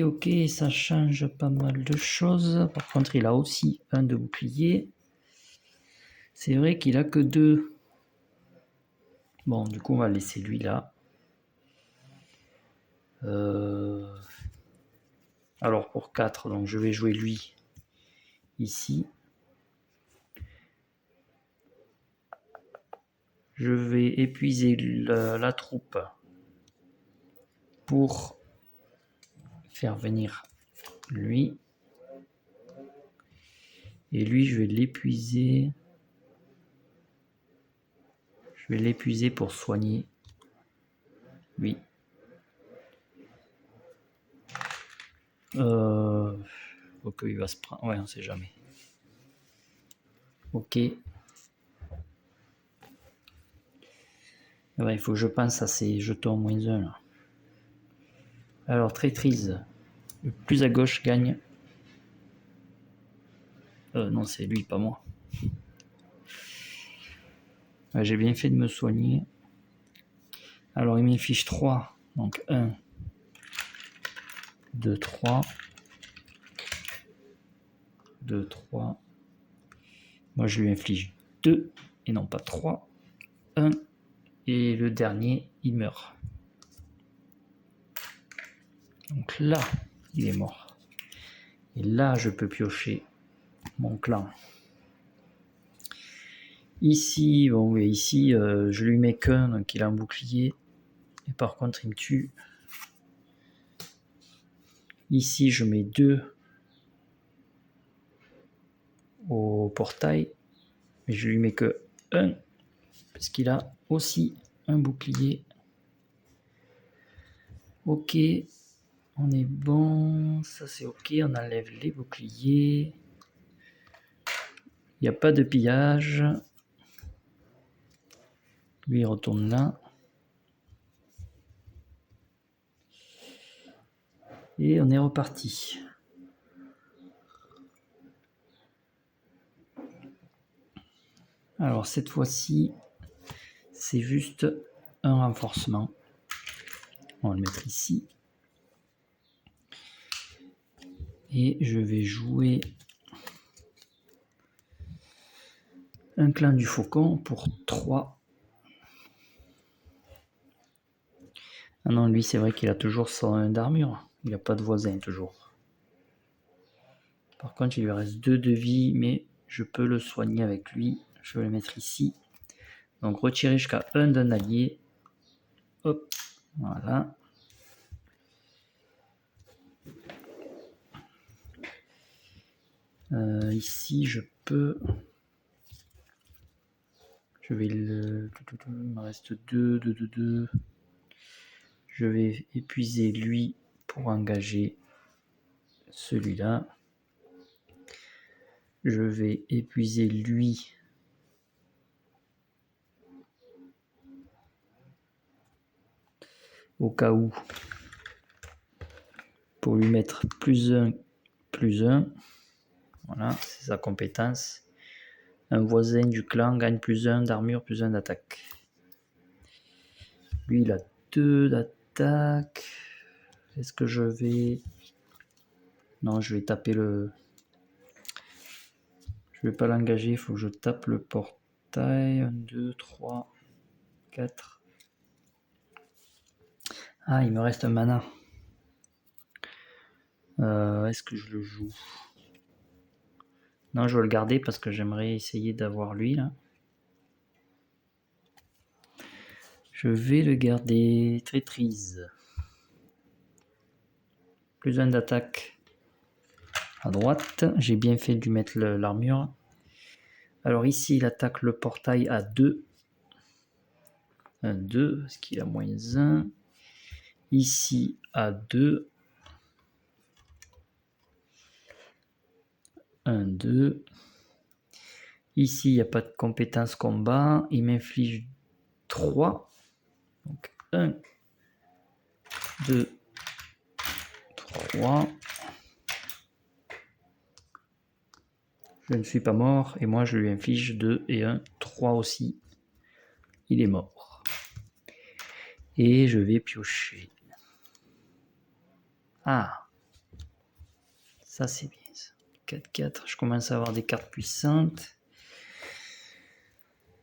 Speaker 1: ça change pas mal de choses. Par contre, il a aussi 1 de bouclier. C'est vrai qu'il a que 2. Bon, du coup, on va laisser lui là. Alors pour 4, donc je vais jouer lui ici. Je vais épuiser la troupe pour faire venir lui. Et lui, je vais l'épuiser. Je vais l'épuiser pour soigner lui. Ok, il va se prendre. Ouais, on sait jamais. Ok. Ouais, il faut que je pense à ces jetons -1 là. Alors, traîtrise. Le plus à gauche gagne. Non, c'est lui, pas moi. Ouais, j'ai bien fait de me soigner. Alors, il m'inflige 3. Donc, 1, 2, 3. 2, 3. Moi, je lui inflige 2 et non pas 3. 1. Et le dernier, il meurt. Donc là, il est mort. Et là, je peux piocher mon clan. Ici, bon, et ici, je lui mets qu'un, donc il a un bouclier. Et par contre, il me tue. Ici, je mets 2 au portail. Mais je lui mets que 1. Parce qu'il a aussi un bouclier. Ok. On est bon. Ça, c'est ok. On enlève les boucliers. Il n'y a pas de pillage. Lui, il retourne là. Et on est reparti. Alors cette fois-ci, c'est juste un renforcement. On va le mettre ici. Et je vais jouer un clan du faucon pour 3. Ah non, lui, c'est vrai qu'il a toujours 101 d'armure. Il n'a pas de voisin, toujours. Par contre, il lui reste 2 de vie, mais je peux le soigner avec lui. Je vais le mettre ici. Donc, retirer jusqu'à 1 d'un allié. Hop, voilà. Ici, je peux... Je vais le... Il me reste 2, 2, 2, 2. Je vais épuiser lui pour engager celui-là. Je vais épuiser lui au cas où pour lui mettre +1, +1. Voilà, c'est sa compétence. Un voisin du clan gagne +1 d'armure, +1 d'attaque. Lui, il a 2 d'attaque. Est-ce que je vais... Non, je vais taper le... Je vais pas l'engager, il faut que je tape le portail. 1, 2, 3, 4. Ah, il me reste un mana. Est-ce que je le joue? Non, je vais le garder parce que j'aimerais essayer d'avoir lui là. Je vais le garder. Traîtrise. +1 d'attaque à droite. J'ai bien fait de lui mettre l'armure. Alors ici, il attaque le portail à 2. 1, 2, parce qu'il a -1. Ici, à 2. 1, 2. Ici, il n'y a pas de compétence combat. Il m'inflige 3. Donc 1, 2, 3. Je ne suis pas mort. Et moi, je lui inflige 2 et 1. 3 aussi. Il est mort. Et je vais piocher. Ah. Ça, c'est bien. 4-4. Je commence à avoir des cartes puissantes.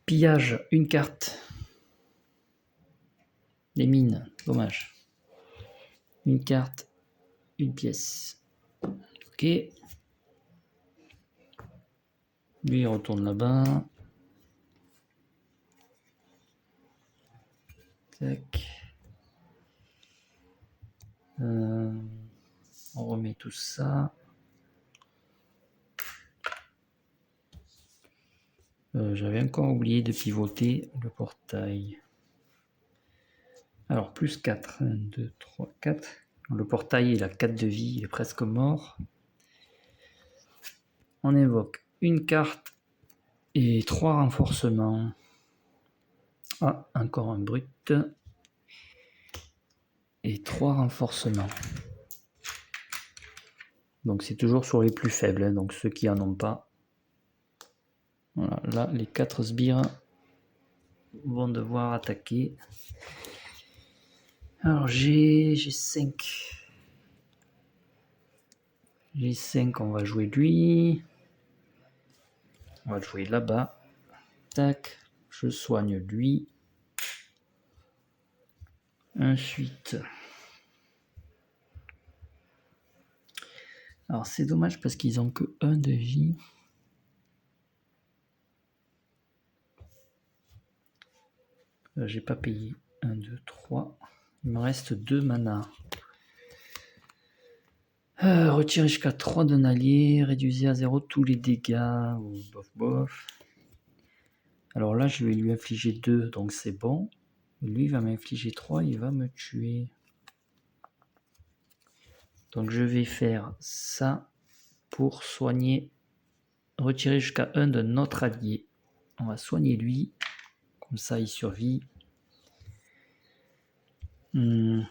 Speaker 1: Pillage, une carte. Les mines, dommage. Une carte, une pièce. Ok. Lui, il retourne là-bas. Tac. On remet tout ça. J'avais encore oublié de pivoter le portail. Alors, +4. 1, 2, 3, 4. Le portail, il a 4 de vie, il est presque mort. On invoque une carte et 3 renforcements. Ah, encore un brut. Et 3 renforcements. Donc c'est toujours sur les plus faibles, hein, donc ceux qui en ont pas. Voilà, là les 4 sbires vont devoir attaquer. Alors j'ai 5. J'ai 5, on va jouer lui. On va le jouer là-bas. Tac, je soigne lui. Ensuite... Alors c'est dommage parce qu'ils ont que 1 de vie. J'ai pas payé. 1, 2, 3. Il me reste 2 mana. Retirez jusqu'à 3 d'un allié. Réduisez à 0 tous les dégâts. Bof bof. Alors là je vais lui infliger 2, donc c'est bon. Lui il va m'infliger 3, il va me tuer. Donc je vais faire ça pour soigner. Retirer jusqu'à 1 de notre allié. On va soigner lui. Comme ça il survit. Je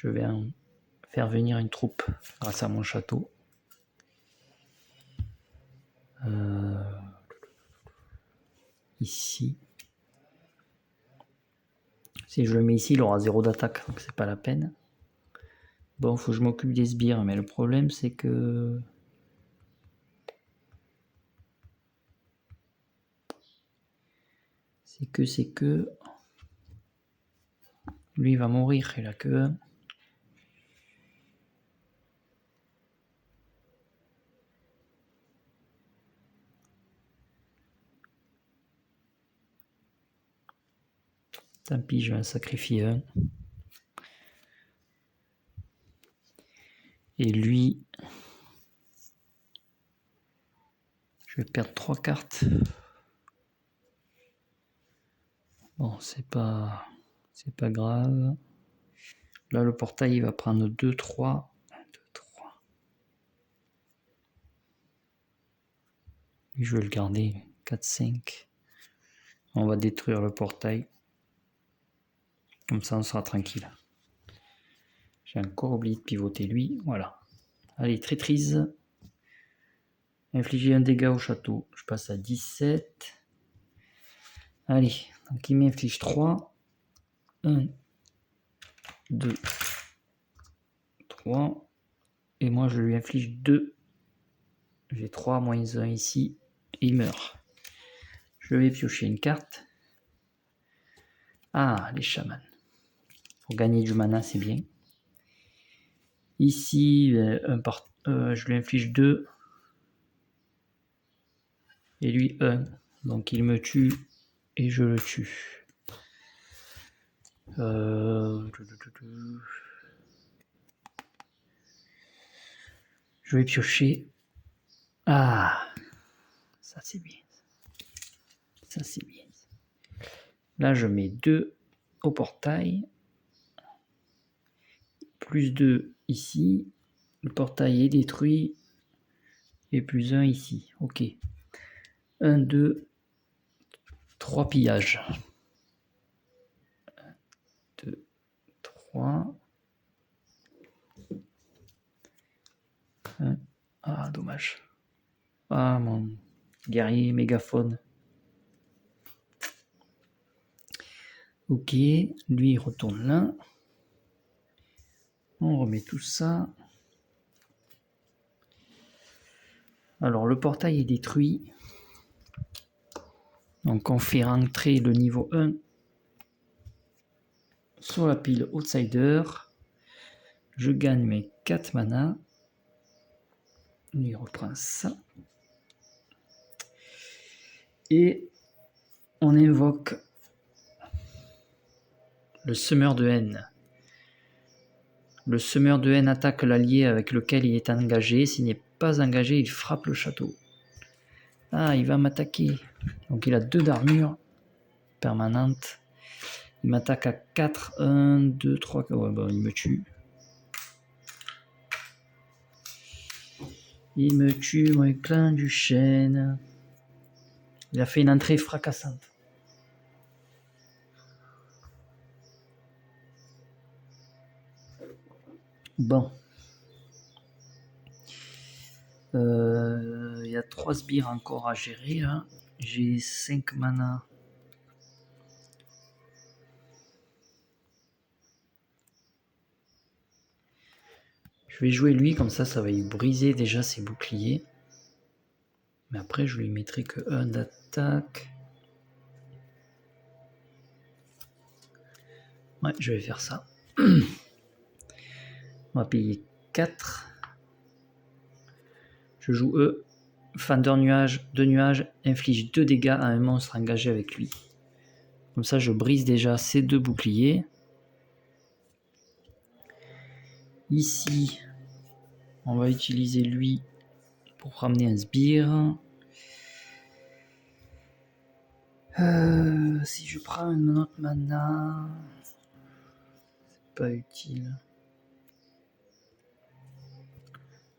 Speaker 1: vais faire venir une troupe grâce à mon château. Ici. Si je le mets ici, il aura 0 d'attaque, donc c'est pas la peine. Bon, faut que je m'occupe des sbires, mais le problème c'est que... C'est que... Lui il va mourir, il a que 1. Tant pis, je vais en sacrifier 1. Et lui... Je vais perdre 3 cartes. Bon, c'est pas grave. Là, le portail, il va prendre 2, 3. 1, 2, 3. Lui, je vais le garder. 4, 5. On va détruire le portail. Comme ça, on sera tranquille. J'ai encore oublié de pivoter lui. Voilà. Allez, traîtrise. Infliger un dégât au château. Je passe à 17. Allez, donc il m'inflige 3. 1, 2, 3. Et moi, je lui inflige 2. J'ai 3 moins 1 ici. Et il meurt. Je vais piocher une carte. Ah, les chamans. Pour gagner du mana, c'est bien. Ici, je lui inflige 2. Et lui 1. Donc il me tue et je le tue. Je vais piocher. Ah, ça c'est bien. Ça c'est bien. Là je mets 2 au portail. Plus 2 ici. Le portail est détruit. Et plus 1 ici. Ok. 1, 2, 3 pillages. 1, 2, 3. Ah, dommage. Ah, mon guerrier mégaphone. Ok, lui il retourne là. On remet tout ça. Alors le portail est détruit. Donc on fait rentrer le niveau 1 sur la pile Outsider. Je gagne mes 4 mana. Il reprend ça. Et on invoque le semeur de haine. Le semeur de haine attaque l'allié avec lequel il est engagé. S'il n'est pas engagé, il frappe le château. Ah, il va m'attaquer. Donc il a 2 d'armure permanente. Il m'attaque à 4. 1, 2, 3. Ouais, bon, il me tue. Il me tue, mon clan du chêne. Il a fait une entrée fracassante. Bon. Il y a 3 sbires encore à gérer. Là. J'ai 5 mana. Je vais jouer lui, comme ça va lui briser déjà ses boucliers. Mais après, je lui mettrai que 1 d'attaque. Ouais, je vais faire ça. On va payer 4. Je joue E. Fender nuage, 2 nuages, inflige 2 dégâts à un monstre engagé avec lui. Comme ça, je brise déjà ces 2 boucliers. Ici, on va utiliser lui pour ramener un sbire. Si je prends une autre mana, c'est pas utile.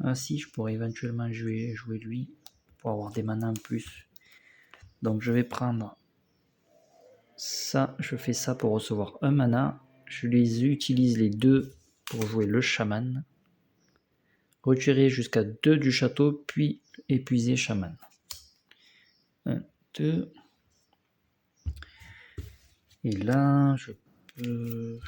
Speaker 1: Ah si, je pourrais éventuellement jouer lui pour avoir des manas en plus. Donc je vais prendre ça, je fais ça pour recevoir un mana. Je les utilise les 2 pour jouer le chaman. Retirer jusqu'à 2 du château, puis épuiser chaman. 1, 2. Et là, je peux...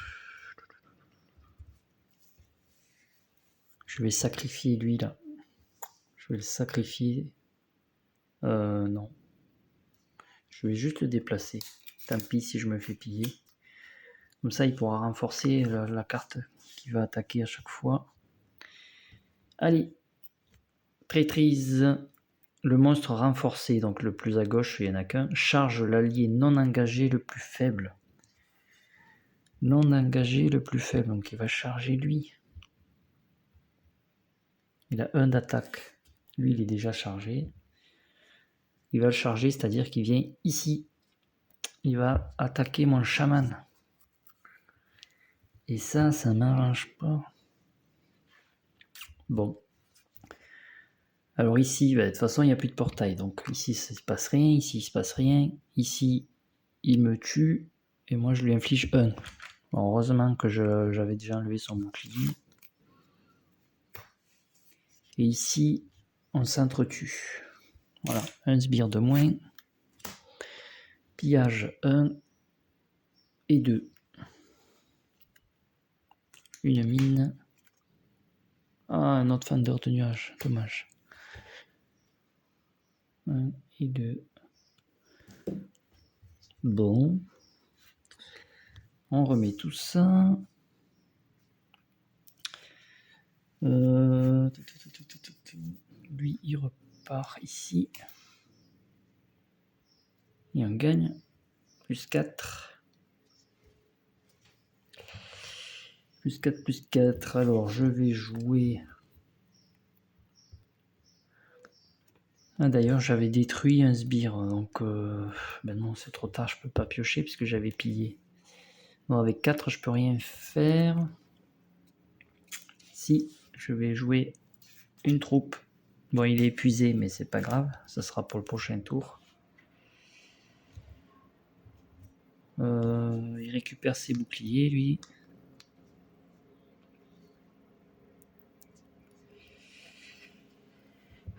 Speaker 1: Je vais sacrifier lui là. Je vais le sacrifier. Non. Je vais juste le déplacer. Tant pis si je me fais piller. Comme ça, il pourra renforcer la carte qui va attaquer à chaque fois. Allez. Traîtrise. Le monstre renforcé, donc le plus à gauche, il n'y en a qu'un, charge l'allié non engagé le plus faible. Non engagé le plus faible, donc il va charger lui. Il a 1 d'attaque. Lui, il est déjà chargé. Il va le charger, c'est-à-dire qu'il vient ici. Il va attaquer mon chaman. Et ça m'arrange pas. Bon. Alors ici, de toute façon, il n'y a plus de portail. Donc ici, ça ne se passe rien. Ici, il ne se passe rien. Ici, il me tue. Et moi, je lui inflige 1. Bon, heureusement que j'avais déjà enlevé son bouclier. Et ici, on s'entretue. Voilà, un sbire de moins. Pillage 1 et 2. Une mine. Ah, un autre fender de nuage, dommage. 1 et 2. Bon. On remet tout ça. Lui, il repart ici. Et on gagne. Plus 4. Plus 4, plus 4. Alors, je vais jouer... Ah, d'ailleurs, j'avais détruit un sbire. Donc, ben non, c'est trop tard. Je peux pas piocher puisque j'avais pillé. Bon, avec 4, je peux rien faire. Si, je vais jouer une troupe. Bon, il est épuisé, mais c'est pas grave. Ça sera pour le prochain tour. Il récupère ses boucliers, lui.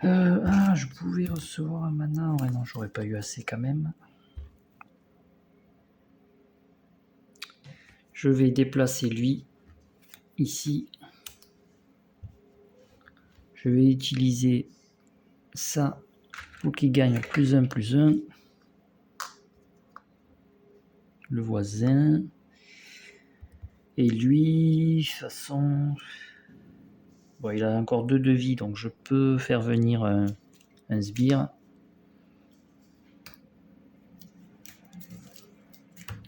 Speaker 1: Je pouvais recevoir un mana. Ouais, non, j'aurais pas eu assez quand même. Je vais déplacer lui ici. Je vais utiliser ça pour qu'il gagne plus 1, plus 1. Le voisin. Et lui, de toute façon... Bon, il a encore 2 de vie, donc je peux faire venir un sbire.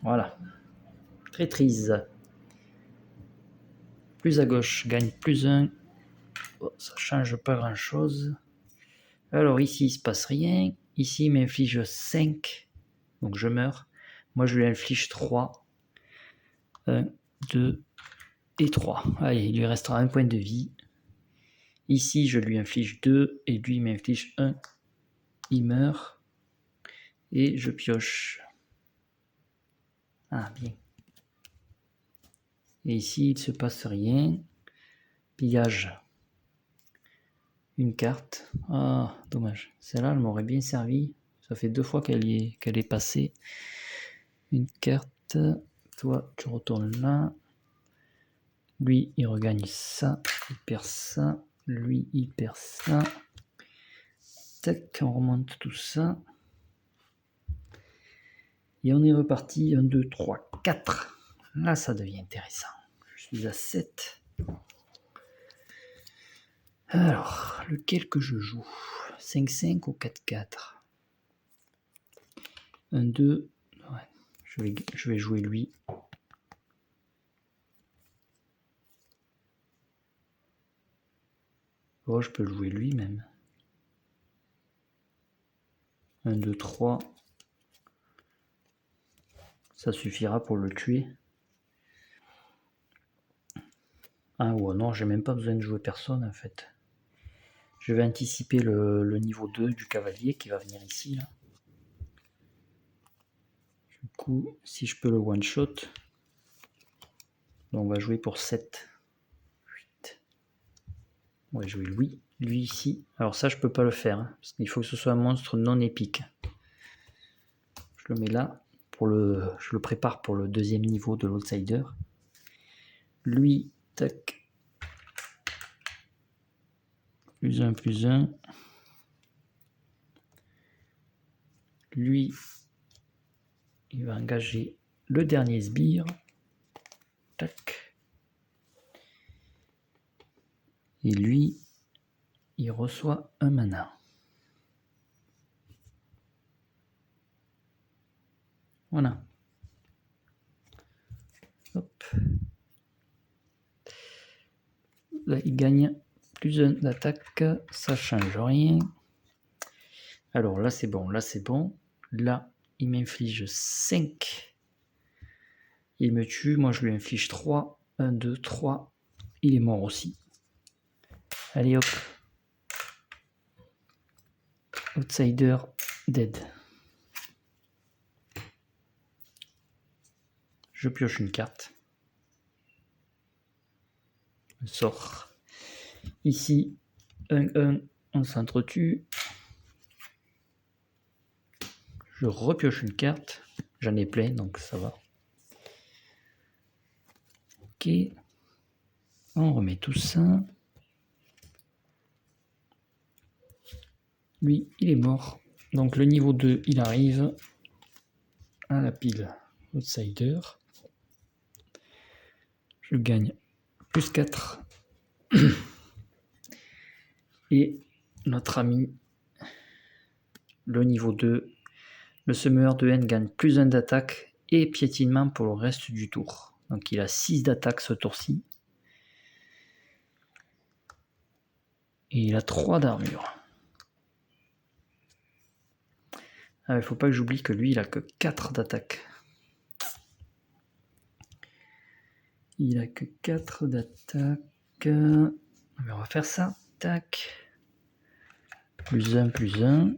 Speaker 1: Voilà. Traîtrise. Plus à gauche, gagne plus 1. Oh, ça change pas grand chose. Alors ici, il se passe rien. Ici, il m'inflige 5. Donc je meurs. Moi, je lui inflige 3. 1, 2 et 3. Allez, il lui restera un point de vie. Ici, je lui inflige 2 et lui m'inflige 1. Il meurt. Et je pioche. Ah, bien. Et ici, il ne se passe rien. Pillage. Une carte. Ah, dommage. Celle-là, elle m'aurait bien servi. Ça fait 2 fois qu'elle est passée. Une carte. Toi, tu retournes là. Lui, il regagne ça. Il perd ça. Lui, il perd ça. Tac, on remonte tout ça. Et on est reparti. 1, 2, 3, 4. Là, ça devient intéressant. Je suis à 7. Alors, lequel que je joue? 5-5 ou 4-4? 1, 2. Ouais, je vais jouer lui. Oh, je peux le jouer lui même. 1, 2, 3. Ça suffira pour le tuer. Ah ouais, non, j'ai même pas besoin de jouer personne en fait. Je vais anticiper le niveau 2 du cavalier qui va venir ici. Là. Du coup, si je peux le one-shot, on va jouer pour 7. 8. On va jouer lui ici. Alors ça, je peux pas le faire, hein, parce qu'il faut que ce soit un monstre non épique. Je le mets là. Je le prépare pour le deuxième niveau de l'outsider. Lui, tac. Plus 1, plus 1. Lui, il va engager le dernier sbire. Tac. Et lui, il reçoit un mana. Voilà. Hop. Là, il gagne plus 1 d'attaque. Ça change rien. Alors là, c'est bon. Là, c'est bon. Là, il m'inflige 5. Il me tue. Moi, je lui inflige 3. 1, 2, 3. Il est mort aussi. Allez, hop. Outsider dead. Je pioche une carte. Je sors. Ici, 1-1, on s'entretue. Je repioche une carte. J'en ai plein, donc ça va. Ok. On remet tout ça. Lui, il est mort. Donc le niveau 2, il arrive à la pile outsider. Je gagne plus 4. Et notre ami, le niveau 2, le semeur de haine gagne plus 1 d'attaque et piétinement pour le reste du tour. Donc il a 6 d'attaque ce tour-ci. Et il a 3 d'armure. Ah, il faut pas que j'oublie que lui, il a que 4 d'attaque. Il a que 4 d'attaque. On va faire ça. Tac. Plus 1, plus 1.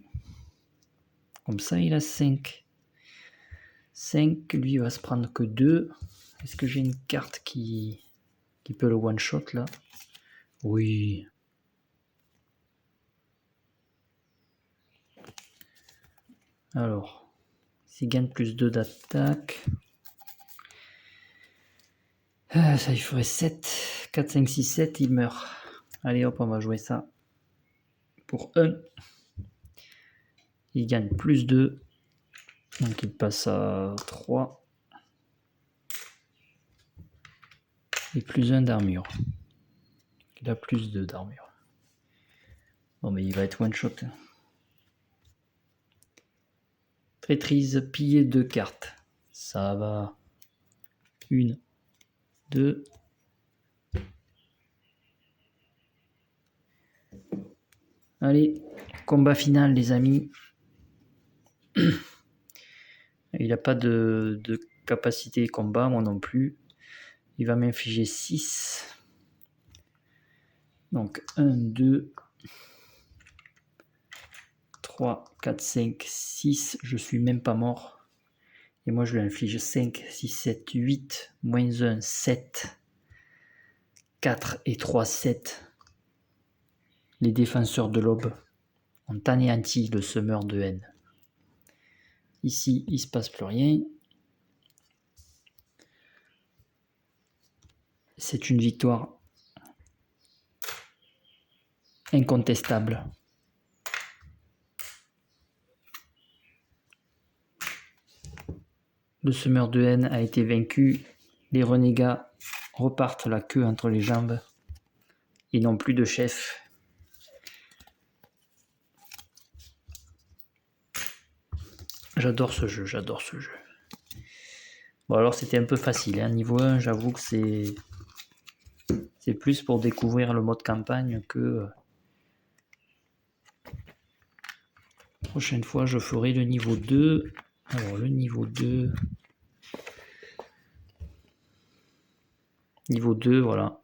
Speaker 1: Comme ça, il a 5. 5, lui, il va se prendre que 2. Est-ce que j'ai une carte qui peut le one-shot, là? Oui. Alors, s'il gagne plus 2 d'attaque... ça, il ferait 7. 4, 5, 6, 7, il meurt. Allez, hop, on va jouer ça. Pour 1. Il gagne plus 2. Donc, il passe à 3. Et plus 1 d'armure. Il a plus 2 d'armure. Bon, mais il va être one-shot. Traîtrise, piller 2 cartes. Ça va. 1, 2. Allez, combat final, les amis. Il n'a pas de capacité combat, moi non plus. Il va m'infliger 6. Donc 1, 2, 3, 4, 5, 6. Je suis même pas mort. Et moi, je lui inflige 5, 6, 7, 8, moins 1, 7, 4 et 3, 7. Les défenseurs de l'aube ont anéanti le semeur de haine. Ici, il ne se passe plus rien. C'est une victoire incontestable. Le semeur de haine a été vaincu. Les renégats repartent la queue entre les jambes. Ils n'ont plus de chef. J'adore ce jeu, j'adore ce jeu. Bon alors c'était un peu facile, hein. Niveau 1, j'avoue que c'est plus pour découvrir le mode campagne que... Prochaine fois, je ferai le niveau 2. Alors le niveau 2... Niveau 2, voilà.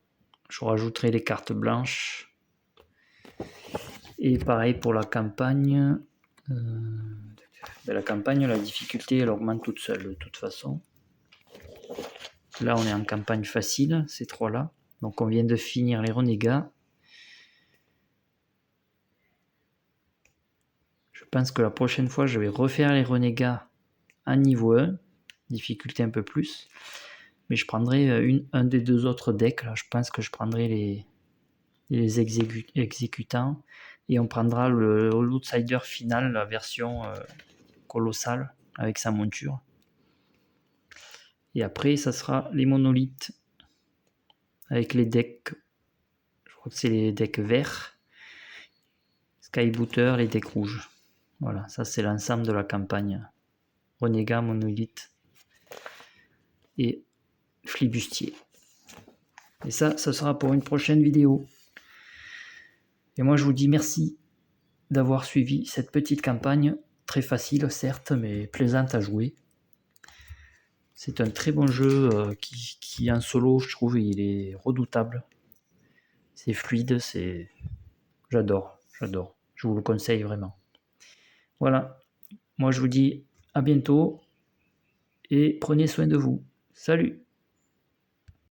Speaker 1: Je rajouterai les cartes blanches. Et pareil pour la campagne. La campagne, la difficulté, elle augmente toute seule de toute façon. Là, on est en campagne facile, ces trois-là. Donc, on vient de finir les renégats. Je pense que la prochaine fois, je vais refaire les renégats à niveau 1. Difficulté un peu plus. Mais je prendrai un des deux autres decks. Là, je pense que je prendrai les exécutants. Et on prendra l'outsider final, la version colossale, avec sa monture. Et après, ça sera les monolithes avec les decks. Je crois que c'est les decks verts. Skybooter, les decks rouges. Voilà, ça c'est l'ensemble de la campagne. Renégat, monolithe et flibustier. Et ça sera pour une prochaine vidéo. Et moi, je vous dis merci d'avoir suivi cette petite campagne. Très facile, certes, mais plaisante à jouer. C'est un très bon jeu qui en solo, je trouve, il est redoutable. C'est fluide, j'adore. Je vous le conseille vraiment. Voilà, moi je vous dis à bientôt et prenez soin de vous. Salut!